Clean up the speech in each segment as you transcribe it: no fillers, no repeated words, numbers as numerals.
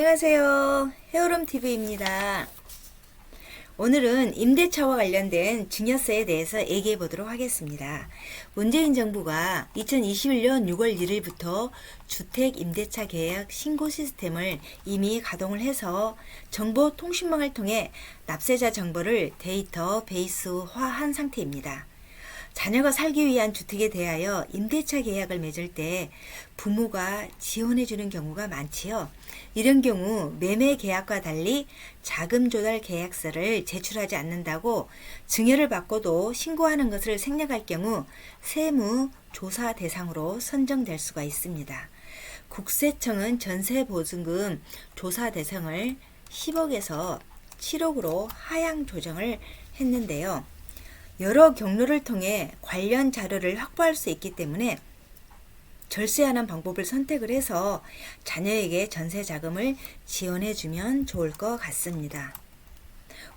안녕하세요. 헤어룸TV입니다. 오늘은 임대차와 관련된 증여세에 대해서 얘기해 보도록 하겠습니다. 문재인 정부가 2021년 6월 1일부터 주택 임대차 계약 신고 시스템을 이미 가동을 해서 정보통신망을 통해 납세자 정보를 데이터 베이스화한 상태입니다. 자녀가 살기 위한 주택에 대하여 임대차 계약을 맺을 때 부모가 지원해주는 경우가 많지요. 이런 경우 매매 계약과 달리 자금 조달 계약서를 제출하지 않는다고 증여를 받고도 신고하는 것을 생략할 경우 세무 조사 대상으로 선정될 수가 있습니다. 국세청은 전세보증금 조사 대상을 10억에서 7억으로 하향 조정을 했는데요. 여러 경로를 통해 관련 자료를 확보할 수 있기 때문에 절세하는 방법을 선택을 해서 자녀에게 전세 자금을 지원해주면 좋을 것 같습니다.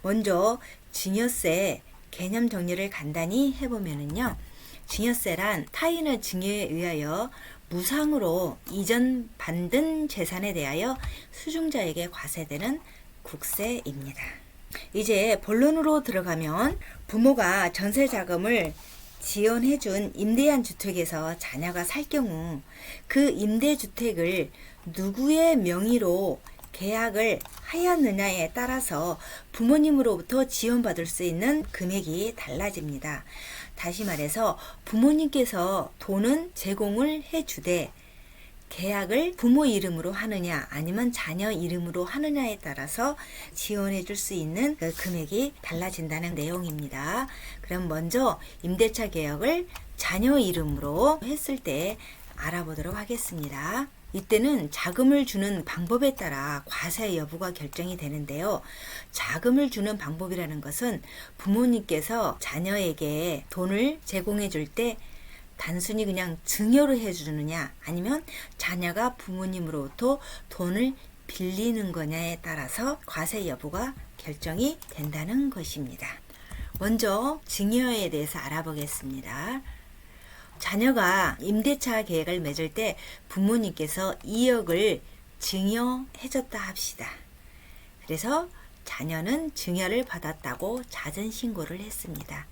먼저 증여세 개념 정리를 간단히 해보면요. 증여세란 타인의 증여에 의하여 무상으로 이전받은 재산에 대하여 수중자에게 과세되는 국세입니다. 이제 본론으로 들어가면 부모가 전세 자금을 지원해준 임대한 주택에서 자녀가 살 경우 그 임대주택을 누구의 명의로 계약을 하였느냐에 따라서 부모님으로부터 지원받을 수 있는 금액이 달라집니다. 다시 말해서 부모님께서 돈은 제공을 해주되 계약을 부모 이름으로 하느냐 아니면 자녀 이름으로 하느냐에 따라서 지원해 줄 수 있는 그 금액이 달라진다는 내용입니다. 그럼 먼저 임대차 계약을 자녀 이름으로 했을 때 알아보도록 하겠습니다. 이때는 자금을 주는 방법에 따라 과세 여부가 결정이 되는데요. 자금을 주는 방법이라는 것은 부모님께서 자녀에게 돈을 제공해 줄때 단순히 그냥 증여를 해주느냐 아니면 자녀가 부모님으로부터 돈을 빌리는 거냐에 따라서 과세 여부가 결정이 된다는 것입니다. 먼저 증여에 대해서 알아보겠습니다. 자녀가 임대차 계약을 맺을 때 부모님께서 2억을 증여해줬다 합시다. 그래서 자녀는 증여를 받았다고 자진신고를 했습니다.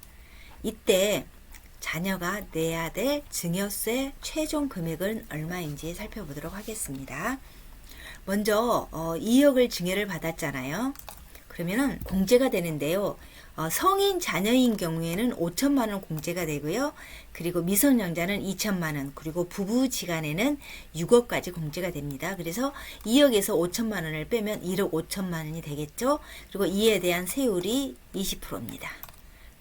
이때 자녀가 내야 될 증여세 최종 금액은 얼마인지 살펴보도록 하겠습니다. 먼저 2억을 증여를 받았잖아요. 그러면은 공제가 되는데요. 성인 자녀인 경우에는 5천만 원 공제가 되고요. 그리고 미성년자는 2천만 원, 그리고 부부지간에는 6억까지 공제가 됩니다. 그래서 2억에서 5천만 원을 빼면 1억 5천만 원이 되겠죠. 그리고 이에 대한 세율이 20%입니다.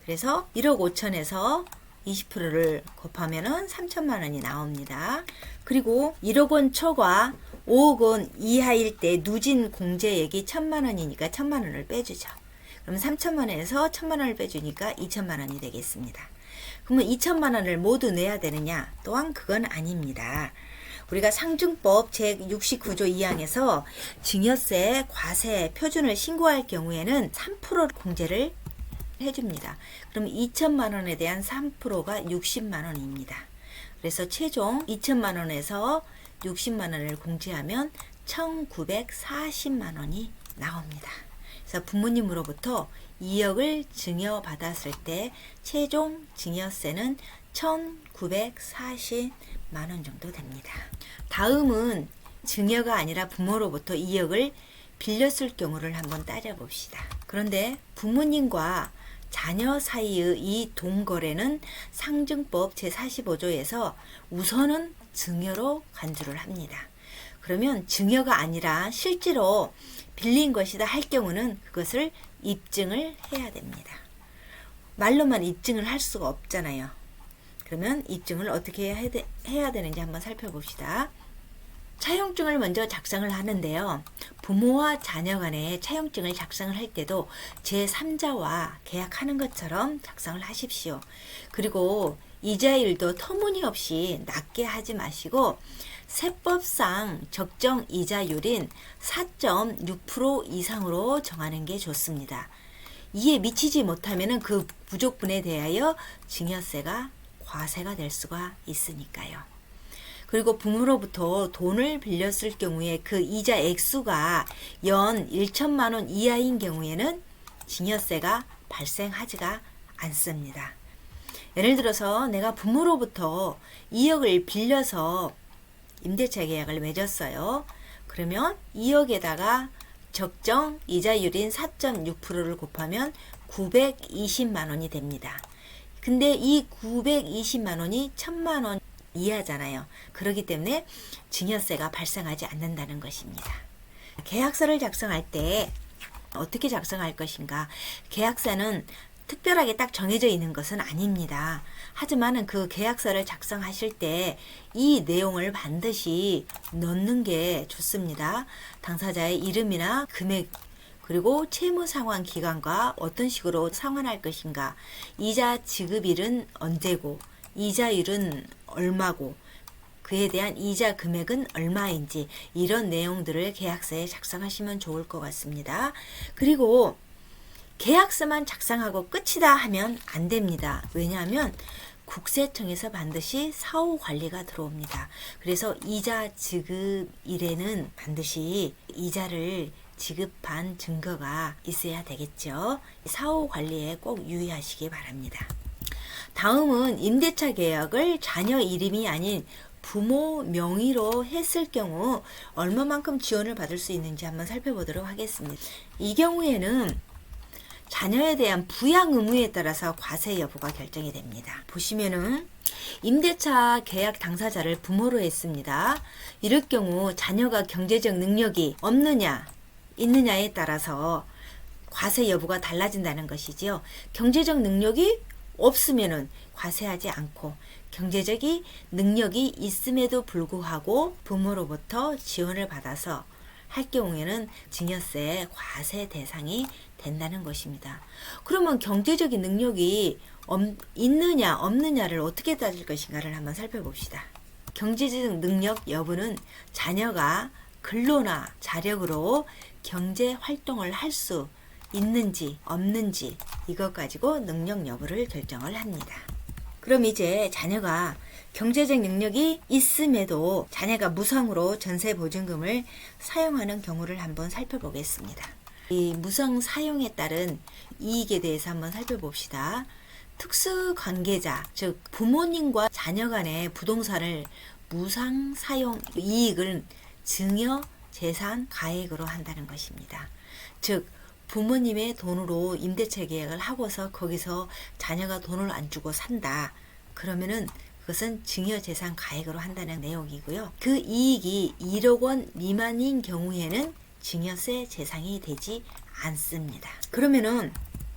그래서 1억 5천에서 20%를 곱하면은 3천만 원이 나옵니다. 그리고 1억 원 초과 5억 원 이하일 때 누진 공제액이 1천만 원이니까 1천만 원을 빼주죠. 그럼 3천만 원에서 1천만 원을 빼주니까 2천만 원이 되겠습니다. 그러면 2천만 원을 모두 내야 되느냐? 또한 그건 아닙니다. 우리가 상증법 제69조 2항에서 증여세 과세 표준을 신고할 경우에는 3% 공제를 해줍니다. 그럼 2천만 원에 대한 3%가 60만 원입니다. 그래서 최종 2천만 원에서 60만 원을 공제하면 1940만 원이 나옵니다. 그래서 부모님으로부터 2억을 증여받았을 때 최종 증여세는 1940만 원 정도 됩니다. 다음은 증여가 아니라 부모로부터 2억을 빌렸을 경우를 한번 따져봅시다. 그런데 부모님과 자녀 사이의 이 동거래는 상증법 제45조에서 우선은 증여로 간주를 합니다. 그러면 증여가 아니라 실제로 빌린 것이다 할 경우는 그것을 입증을 해야 됩니다. 말로만 입증을 할 수가 없잖아요. 그러면 입증을 어떻게 해야 되는지 한번 살펴봅시다. 차용증을 먼저 작성을 하는데요. 부모와 자녀 간에 차용증을 작성을 할 때도 제3자와 계약하는 것처럼 작성을 하십시오. 그리고 이자율도 터무니없이 낮게 하지 마시고 세법상 적정 이자율인 4.6% 이상으로 정하는 게 좋습니다. 이에 미치지 못하면 그 부족분에 대하여 증여세가 과세가 될 수가 있으니까요. 그리고 부모로부터 돈을 빌렸을 경우에 그 이자 액수가 연 1천만 원 이하인 경우에는 증여세가 발생하지가 않습니다. 예를 들어서 내가 부모로부터 2억을 빌려서 임대차 계약을 맺었어요. 그러면 2억에다가 적정 이자율인 4.6%를 곱하면 920만 원이 됩니다. 근데 이 920만 원이 1000만 원 이하잖아요. 그렇기 때문에 증여세가 발생하지 않는다는 것입니다. 계약서를 작성할 때 어떻게 작성할 것인가? 계약서는 특별하게 딱 정해져 있는 것은 아닙니다. 하지만 그 계약서를 작성하실 때 이 내용을 반드시 넣는 게 좋습니다. 당사자의 이름이나 금액, 그리고 채무 상환 기간과 어떤 식으로 상환할 것인가, 이자 지급일은 언제고, 이자율은 얼마고, 그에 대한 이자 금액은 얼마인지, 이런 내용들을 계약서에 작성하시면 좋을 것 같습니다. 그리고 계약서만 작성하고 끝이다 하면 안 됩니다. 왜냐하면 국세청에서 반드시 사후 관리가 들어옵니다. 그래서 이자 지급일에는 반드시 이자를 지급한 증거가 있어야 되겠죠. 사후 관리에 꼭 유의하시기 바랍니다. 다음은 임대차 계약을 자녀 이름이 아닌 부모 명의로 했을 경우 얼마만큼 지원을 받을 수 있는지 한번 살펴보도록 하겠습니다. 이 경우에는 자녀에 대한 부양 의무에 따라서 과세 여부가 결정이 됩니다. 보시면은 임대차 계약 당사자를 부모로 했습니다. 이럴 경우 자녀가 경제적 능력이 없느냐 있느냐에 따라서 과세 여부가 달라진다는 것이지요. 경제적 능력이 없으면은 과세하지 않고, 경제적인 능력이 있음에도 불구하고 부모로부터 지원을 받아서 할 경우에는 증여세 과세 대상이 된다는 것입니다. 그러면 경제적인 능력이 있느냐 없느냐를 어떻게 따질 것인가를 한번 살펴봅시다. 경제적 능력 여부는 자녀가 근로나 자력으로 경제 활동을 할 수 있는지 없는지 이것 가지고 능력 여부를 결정을 합니다. 그럼 이제 자녀가 경제적 능력이 있음에도 자녀가 무상으로 전세보증금을 사용하는 경우를 한번 살펴보겠습니다. 이 무상 사용에 따른 이익에 대해서 한번 살펴봅시다. 특수관계자, 즉 부모님과 자녀 간의 부동산을 무상 사용 이익을 증여 재산 가액으로 한다는 것입니다. 즉 부모님의 돈으로 임대차 계약을 하고서 거기서 자녀가 돈을 안 주고 산다. 그러면은 그것은 증여재산 가액으로 한다는 내용이고요. 그 이익이 1억 원 미만인 경우에는 증여세 대상이 되지 않습니다. 그러면은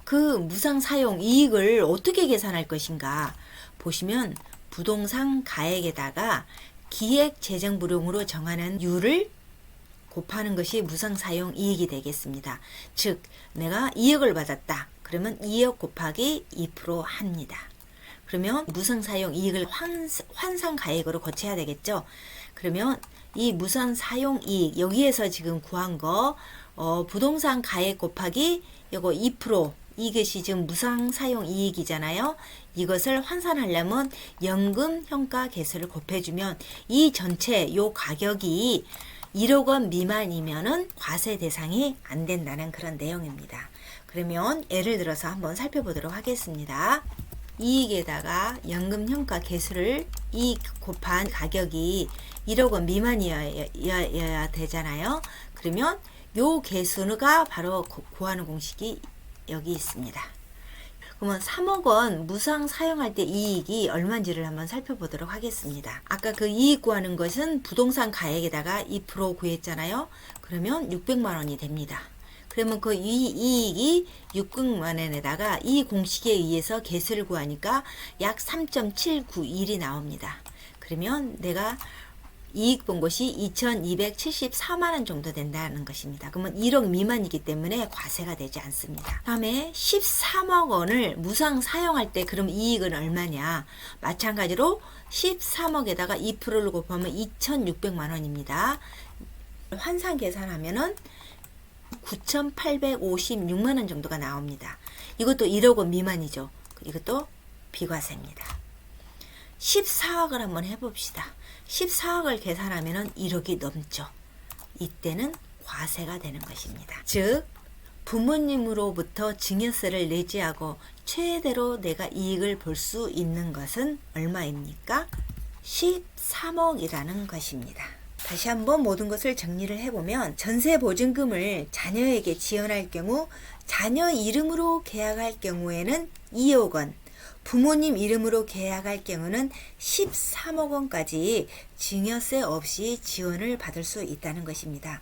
그 무상 사용 이익을 어떻게 계산할 것인가? 보시면 부동산 가액에다가 기획재정비용으로 정하는 율을 곱하는 것이 무상 사용 이익이 되겠습니다. 즉 내가 2억을 받았다. 그러면 2억 곱하기 2% 합니다. 그러면 무상 사용 이익을 환산 가액으로 고쳐야 되겠죠. 그러면 이 무상 사용 이익 여기에서 지금 구한 거 부동산 가액 곱하기 요거 2% 이것이 지금 무상 사용 이익이잖아요. 이것을 환산하려면 연금 현가 개수를 곱해주면 이 전체 요 가격이 1억 원 미만이면은 과세 대상이 안 된다는 그런 내용입니다. 그러면 예를 들어서 한번 살펴보도록 하겠습니다. 이익에다가 연금 현가 개수를 이익 곱한 가격이 1억 원 미만이어야 되잖아요. 그러면 요 개수가 바로 구하는 공식이 여기 있습니다. 그러면 3억 원 무상 사용할 때 이익이 얼마인지를 한번 살펴보도록 하겠습니다. 아까 그 이익 구하는 것은 부동산 가액에다가 2% 구했잖아요. 그러면 600만 원이 됩니다. 그러면 그 이익이 600만 원에다가 이 공식에 의해서 개수를 구하니까 약 3.791이 나옵니다. 그러면 내가 이익 본 것이 2,274만 원 정도 된다는 것입니다. 그러면 1억 미만이기 때문에 과세가 되지 않습니다. 다음에 13억 원을 무상 사용할 때 그럼 이익은 얼마냐? 마찬가지로 13억에다가 2%를 곱하면 2,600만 원입니다. 환산 계산하면은 9,856만 원 정도가 나옵니다. 이것도 1억 원 미만이죠. 이것도 비과세입니다. 14억을 한번 해봅시다. 14억을 계산하면 1억이 넘죠. 이때는 과세가 되는 것입니다. 즉 부모님으로부터 증여세를 내지하고 최대로 내가 이익을 볼 수 있는 것은 얼마입니까? 13억이라는 것입니다. 다시 한번 모든 것을 정리를 해보면 전세보증금을 자녀에게 지원할 경우 자녀 이름으로 계약할 경우에는 2억 원, 부모님 이름으로 계약할 경우는 13억 원까지 증여세 없이 지원을 받을 수 있다는 것입니다.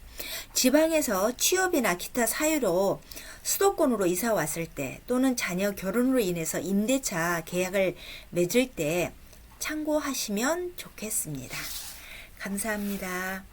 지방에서 취업이나 기타 사유로 수도권으로 이사 왔을 때 또는 자녀 결혼으로 인해서 임대차 계약을 맺을 때 참고하시면 좋겠습니다. 감사합니다.